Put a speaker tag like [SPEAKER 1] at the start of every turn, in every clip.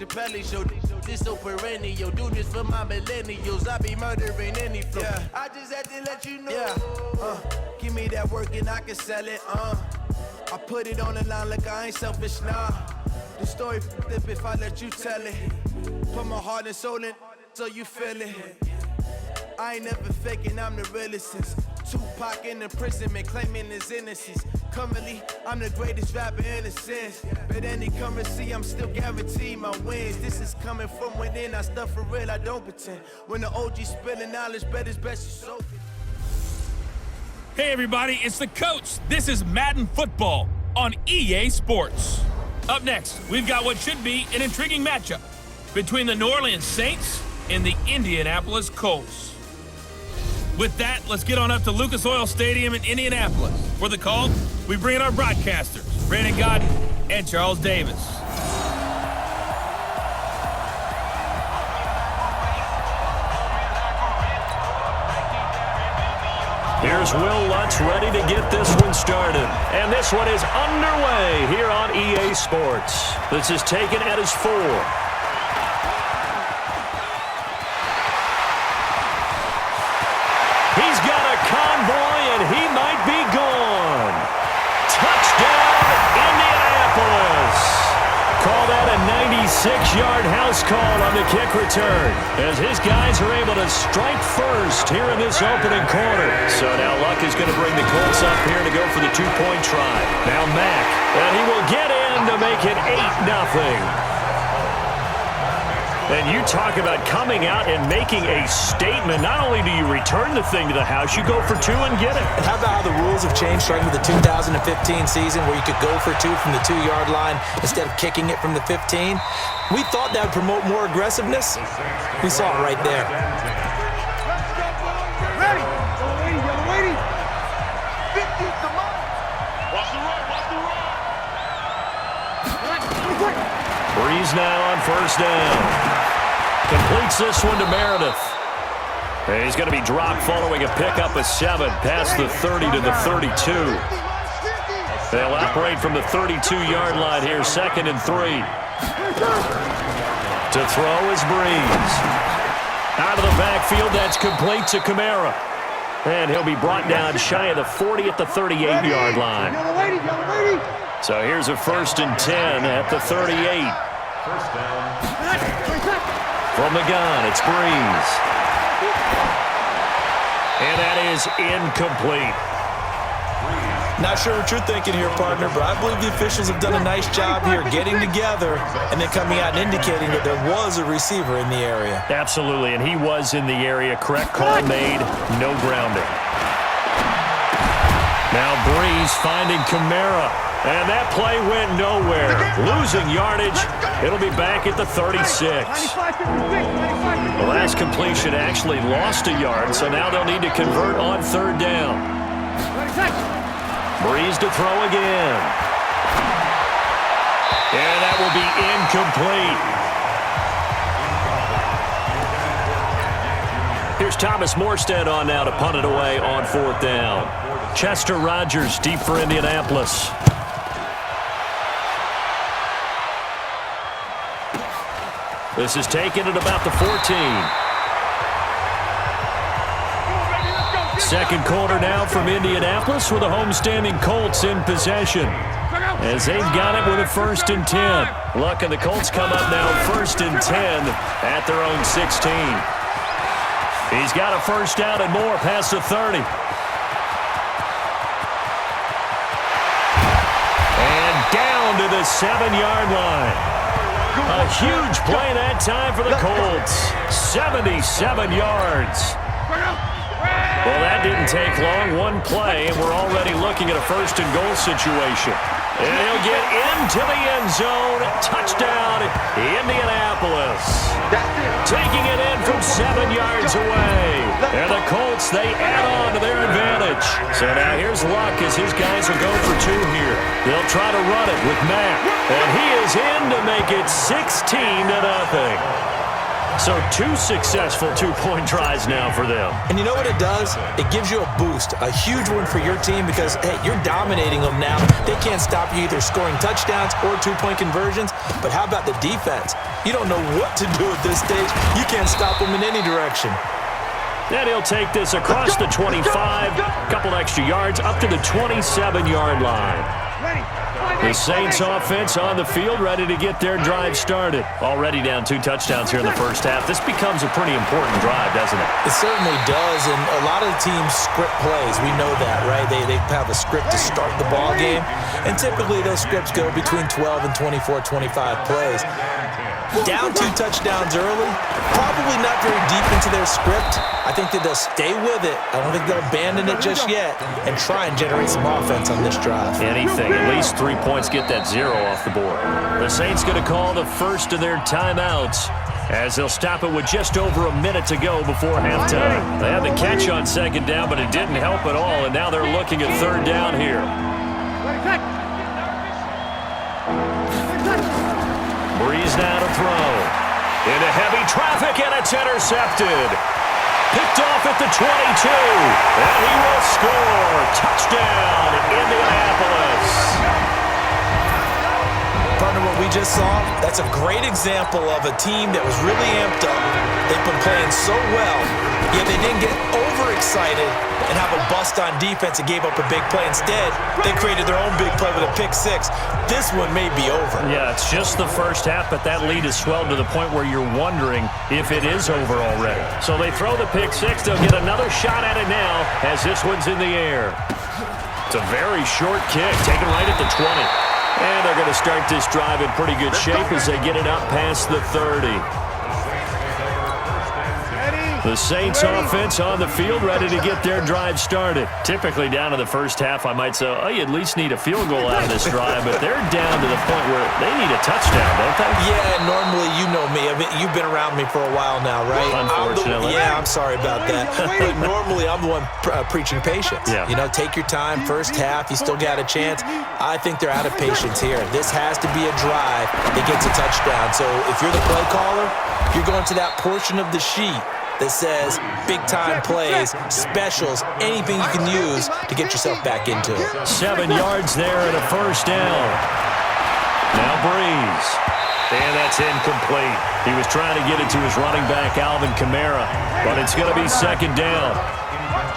[SPEAKER 1] The belly show, this so perennial. Do this for my millennials. I be murdering any flow. Yeah. I just had to let you know. Yeah. Give me that work and I can sell it. I put it on the line like I ain't selfish, nah. The story flip if I let you tell it. Put my heart and soul in so you feel it. I ain't never faking, I'm the realest since Tupac in imprisonment, claiming his innocence. Currently, I'm the greatest rapper in a sense. But any currency, I'm still guaranteed my wins. This is coming from within, I stuff for real, I don't pretend. When the OG spilling knowledge, bet it's best you soak it.
[SPEAKER 2] Hey everybody, it's the Colts. This is Madden Football on EA Sports. Up next, we've got what should be an intriguing matchup between the New Orleans Saints and the Indianapolis Colts. With that, let's get on up to Lucas Oil Stadium in Indianapolis. For the call, we bring in our broadcasters, Brandon Godden and Charles Davis.
[SPEAKER 3] Here's Will Lutz ready to get this one started. And this one is underway here on EA Sports. This is taken at his 4. He's got a convoy, and he might be gone. Touchdown, Indianapolis. Call that a 96-yard house call on the kick return, as his guys are able to strike first here in this opening quarter. So now Luck is going to bring the Colts up here to go for the 2-point try. Now Mack, and he will get in to make it 8-0. And you talk about coming out and making a statement. Not only do you return the thing to the house, you go for 2 and get it.
[SPEAKER 4] And how about how the rules have changed starting with the 2015 season where you could go for 2 from the 2-yard line instead of kicking it from the 15? We thought that would promote more aggressiveness. We saw it right there.
[SPEAKER 5] Ready. Yellow lady. 50 to mine. Watch the run.
[SPEAKER 3] Breeze now on first down. Completes this one to Meredith. And he's going to be dropped following a pickup of 7 past the 30 to the 32. They'll operate from the 32-yard line here, 2nd and 3. To throw is Breeze. Out of the backfield, that's complete to Kamara. And he'll be brought down shy of the 40 at the 38-yard line. So here's a 1st and 10 at the 38. First down. From the gun, it's Breeze. And that is incomplete.
[SPEAKER 4] Not sure what you're thinking here, partner, but I believe the officials have done a nice job here getting together and then coming out and indicating that there was a receiver in the area.
[SPEAKER 3] Absolutely, and he was in the area. Correct call made, no grounding. Now Breeze finding Kamara. And that play went nowhere. Losing yardage. It'll be back at the 36. The last completion actually lost a yard, so now they'll need to convert on 3rd down. Breeze to throw again. And that will be incomplete. Here's Thomas Morstead on now to punt it away on 4th down. Chester Rogers deep for Indianapolis. This is taken at about the 14. Second quarter now from Indianapolis with the homestanding Colts in possession. As they've got it with a 1st and 10. Luck and the Colts come up now 1st and 10 at their own 16. He's got a 1st down and more past the 30. And down to the 7-yard line. A huge play that time for the Colts. 77 yards. Well, that didn't take long. One play, and we're already looking at a 1st and goal situation. And he'll get into the end zone. Touchdown, Indianapolis. Taking it in from 7 yards away. And the Colts, they add on to their advantage. So now here's Luck as his guys will go for 2 here. They'll try to run it with Mack. And he is in to make it 16-0. So 2 successful two-point tries now for them.
[SPEAKER 4] And you know what it does? It gives you a boost, a huge one for your team because, hey, you're dominating them now. They can't stop you either scoring touchdowns or two-point conversions. But how about the defense? You don't know what to do at this stage. You can't stop them in any direction.
[SPEAKER 3] And he'll take this across the 25, a couple extra yards, up to the 27-yard line. The Saints offense on the field, ready to get their drive started. Already down 2 touchdowns here in the first half. This becomes a pretty important drive, doesn't it?
[SPEAKER 4] It certainly does, and a lot of the teams script plays. We know that, right? They have a script to start the ball game, and typically those scripts go between 12 and 24, 25 plays. Down 2 touchdowns early, probably not very deep into their script. I think that they'll stay with it. I don't think they'll abandon it just yet and try and generate some offense on this drive.
[SPEAKER 3] Anything, at least 3 points, get that 0 off the board. The Saints going to call the first of their timeouts as they'll stop it with just over a minute to go before halftime. They had the catch on second down, but it didn't help at all, and now they're looking at third down here. Breeze now to throw. Into heavy traffic, and it's intercepted. Picked off at the 22, and he will score. Touchdown, Indianapolis.
[SPEAKER 4] Partner, what we just saw, that's a great example of a team that was really amped up. They've been playing so well, yet they didn't get overexcited and have a bust on defense and gave up a big play. Instead, they created their own big play with a pick-6. This one may be over.
[SPEAKER 3] Yeah, it's just the first half, but that lead has swelled to the point where you're wondering if it is over already. So they throw the pick-6. They'll get another shot at it now as this one's in the air. It's a very short kick, taken right at the 20. And they're going to start this drive in pretty good shape as they get it up past the 30. The Saints offense on the field, ready to get their drive started. Typically down to the first half, I might say, oh, you at least need a field goal out of this drive, but they're down to the point where they need a touchdown, don't they?
[SPEAKER 4] Yeah, normally, you know me. I mean, you've been around me for a while now, right?
[SPEAKER 3] Unfortunately.
[SPEAKER 4] I'm sorry about that. But normally, I'm the one preaching patience.
[SPEAKER 3] Yeah.
[SPEAKER 4] You know, take your time. First half, you still got a chance. I think they're out of patience here. This has to be a drive that gets a touchdown. So if you're the play caller, you're going to that portion of the sheet that says big-time plays, specials, anything you can use to get yourself back into it.
[SPEAKER 3] 7 yards there and a first down. Now Breeze. And that's incomplete. He was trying to get it to his running back, Alvin Kamara, but it's going to be second down.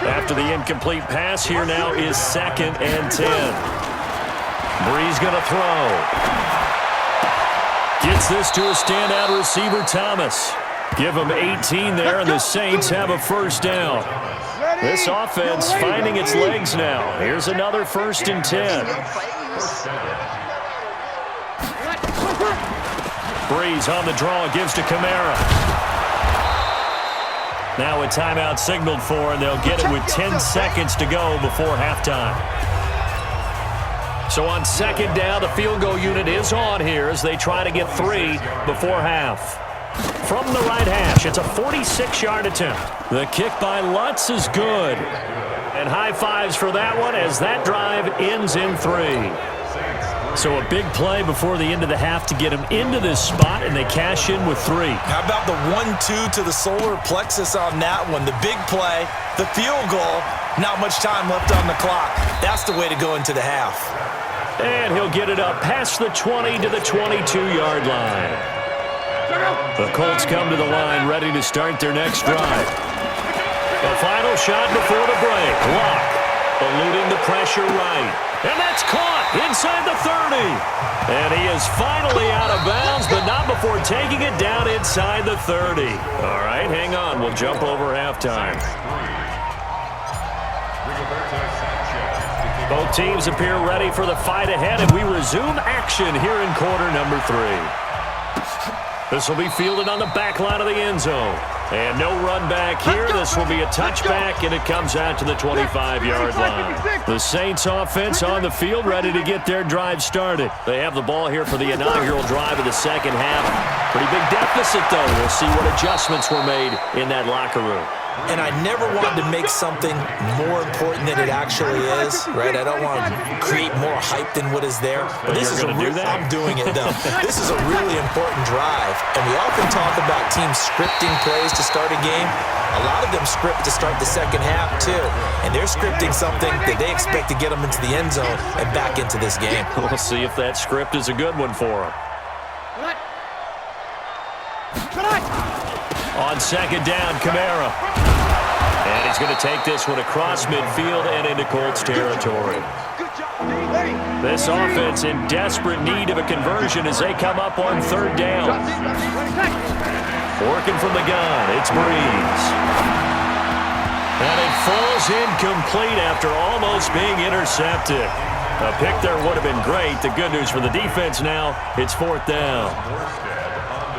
[SPEAKER 3] After the incomplete pass, here now is 2nd and 10. Breeze going to throw. Gets this to a standout receiver, Thomas. Give him 18 there, and the Saints have a first down. This offense finding its legs now. Here's another 1st and 10. Breeze on the draw, gives to Kamara. Now a timeout signaled for, and they'll get it with 10 seconds to go before halftime. So on second down, the field goal unit is on here as they try to get 3 before half. From the right hash, it's a 46-yard attempt. The kick by Lutz is good. And high fives for that one as that drive ends in 3. So a big play before the end of the half to get them into this spot, and they cash in with 3.
[SPEAKER 4] How about the 1-2 to the solar plexus on that one? The big play, the field goal, not much time left on the clock. That's the way to go into the half.
[SPEAKER 3] And he'll get it up past the 20 to the 22-yard line. The Colts come to the line ready to start their next drive. The final shot before the break. Lock, eluding the pressure right. And that's caught inside the 30. And he is finally out of bounds, but not before taking it down inside the 30. All right, hang on. We'll jump over halftime. Both teams appear ready for the fight ahead, and we resume action here in quarter number 3. This will be fielded on the back line of the end zone. And no run back here. This will be a touchback, and it comes out to the 25-yard line. The Saints offense on the field ready to get their drive started. They have the ball here for the inaugural drive of the second half. Pretty big deficit, though. We'll see what adjustments were made in that locker room.
[SPEAKER 4] and I never wanted to make something more important than it actually is, right? I don't want to create more hype than what is there. But this is I'm doing it, though. This is a really important drive, and we often talk about teams scripting plays to start a game. A lot of them script to start the second half, too. And they're scripting something that they expect to get them into the end zone and back into this game.
[SPEAKER 3] We'll see if that script is a good one for them. On second down, Kamara. And he's going to take this one across midfield and into Colts territory. This offense in desperate need of a conversion as they come up on third down. Working from the gun, it's Breeze. And it falls incomplete after almost being intercepted. A pick there would have been great. The good news for the defense now, it's fourth down.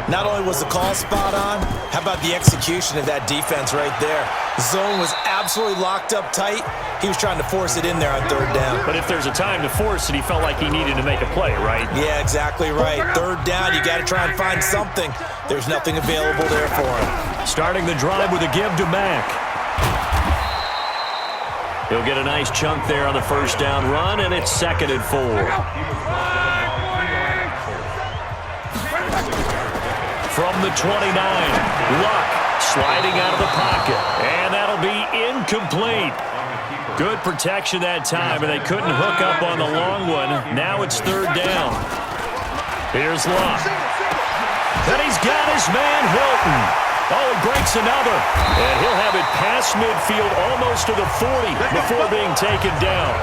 [SPEAKER 4] Not only was the call spot on, how about the execution of that defense right there? Zone was absolutely locked up tight. He was trying to force it in there on third down.
[SPEAKER 3] But if there's a time to force it, he felt like he needed to make a play, right?
[SPEAKER 4] Yeah, exactly right. Third down, you got to try and find something. There's nothing available there for him.
[SPEAKER 3] Starting the drive with a give to Mack. He'll get a nice chunk there on the first down run, and it's 2nd and 4. From the 29, Luck sliding out of the pocket, and that'll be incomplete. Good protection that time, and they couldn't hook up on the long one. Now it's third down. Here's Luck. And he's got his man Hilton. Oh, and breaks another. And he'll have it past midfield almost to the 40 before being taken down.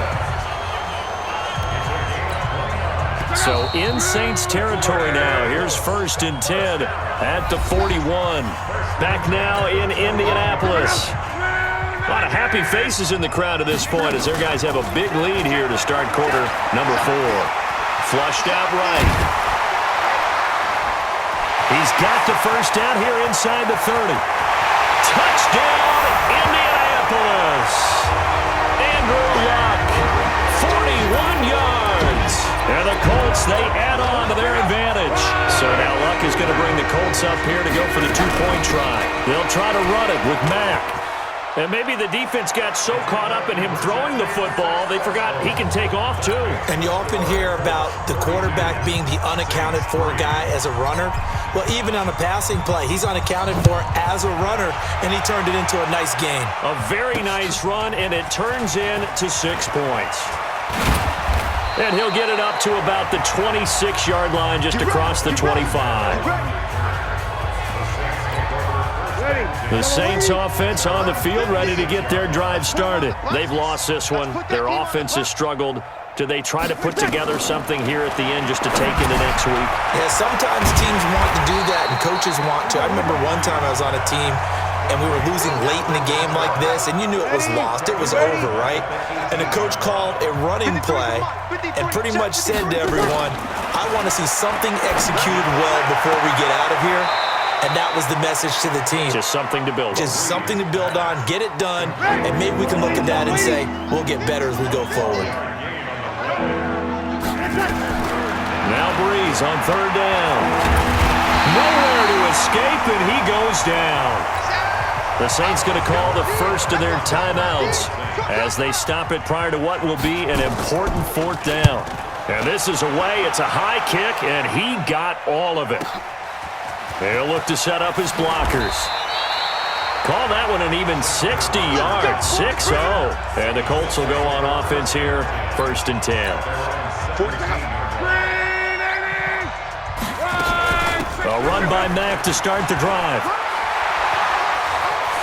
[SPEAKER 3] So in Saints territory now. Here's 1st and 10 at the 41. Back now in Indianapolis. A lot of happy faces in the crowd at this point as their guys have a big lead here to start quarter number 4. Flushed out right. He's got the first down here inside the 30. Touchdown, Indianapolis. Andrew Luck, 41 yards. And the Colts, they add on to their advantage. So now Luck is going to bring the Colts up here to go for the 2-point try. They'll try to run it with Mack. And maybe the defense got so caught up in him throwing the football, they forgot he can take off too.
[SPEAKER 4] And you often hear about the quarterback being the unaccounted for guy as a runner. Well, even on a passing play, he's unaccounted for as a runner, and he turned it into a nice gain.
[SPEAKER 3] A very nice run, and it turns into 6 points. And he'll get it up to about the 26-yard line just across the 25. The Saints offense on the field ready to get their drive started. They've lost this one. Their offense has struggled. Do they try to put together something here at the end just to take into next week?
[SPEAKER 4] Yeah, sometimes teams want to do that and coaches want to. I remember one time I was on a team and we were losing late in the game like this, and you knew it was lost. It was over, right? And the coach called a running play and pretty much said to everyone, I want to see something executed well before we get out of here. And that was the message to the team.
[SPEAKER 3] Just something to build on.
[SPEAKER 4] Just something to build on, get it done, and maybe we can look at that and say, we'll get better as we go forward.
[SPEAKER 3] Now Breeze on third down. Nowhere to escape, and he goes down. The Saints going to call the first of their timeouts as they stop it prior to what will be an important fourth down. And this is away. It's a high kick, and he got all of it. They'll look to set up his blockers. Call that one an even 60 yards, 6-0. And the Colts will go on offense here, 1st and 10. A run by Mack to start the drive.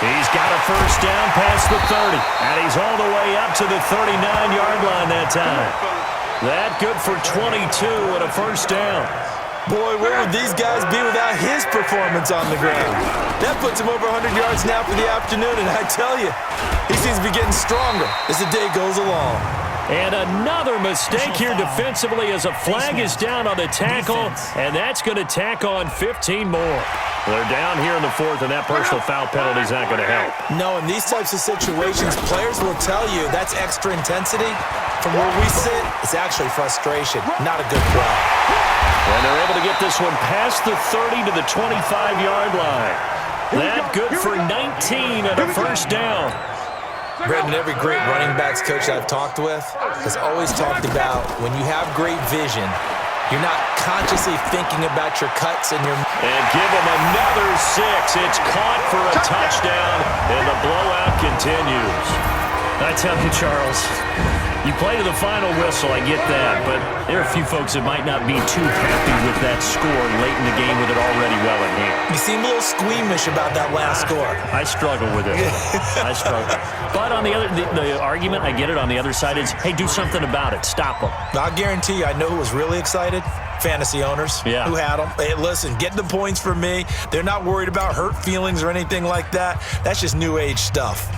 [SPEAKER 3] He's got a first down past the 30, and he's all the way up to the 39-yard line that time. That good for 22 and a first down.
[SPEAKER 4] Boy, where would these guys be without his performance on the ground? That puts him over 100 yards now for the afternoon, and I tell you, he seems to be getting stronger as the day goes along.
[SPEAKER 3] And another mistake here defensively as a flag is down on the tackle, and that's going to tack on 15 more. They're down here in the 4th, and that personal foul penalty is not going to help.
[SPEAKER 4] No, in these types of situations, players will tell you that's extra intensity. From where we sit, it's actually frustration, not a good play.
[SPEAKER 3] And they're able to get this one past the 30 to the 25-yard line. That good for 19 and a first down.
[SPEAKER 4] Brandon, every great running backs coach I've talked with has always talked about when you have great vision, you're not consciously thinking about your cuts and your...
[SPEAKER 3] And give him another 6. It's caught for a touchdown, and the blowout continues. I tell you, Charles, you play to the final whistle, I get that, but there are a few folks that might not be too happy with that score late in the game with it already well in hand.
[SPEAKER 4] You seem a little squeamish about that last score.
[SPEAKER 3] I struggle with it. I struggle. But on the other, the argument, I get it, on the other side is, hey, do something about it. Stop them.
[SPEAKER 4] I'll guarantee you, I know who was really excited. Fantasy owners who had them. Hey, listen, get the points for me. They're not worried about hurt feelings or anything like that. That's just new age stuff.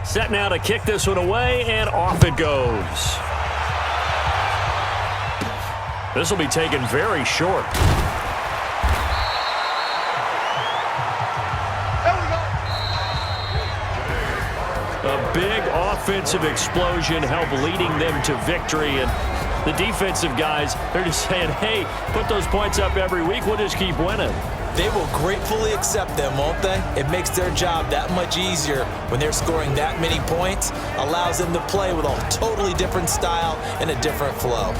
[SPEAKER 3] Set now to kick this one away, and off it goes. This will be taken very short. A big offensive explosion helped leading them to victory, and the defensive guys, they're just saying, hey, put those points up every week, we'll just keep winning.
[SPEAKER 4] They will gratefully accept them, won't they? It makes their job that much easier when they're scoring that many points, allows them to play with a totally different style and a different flow.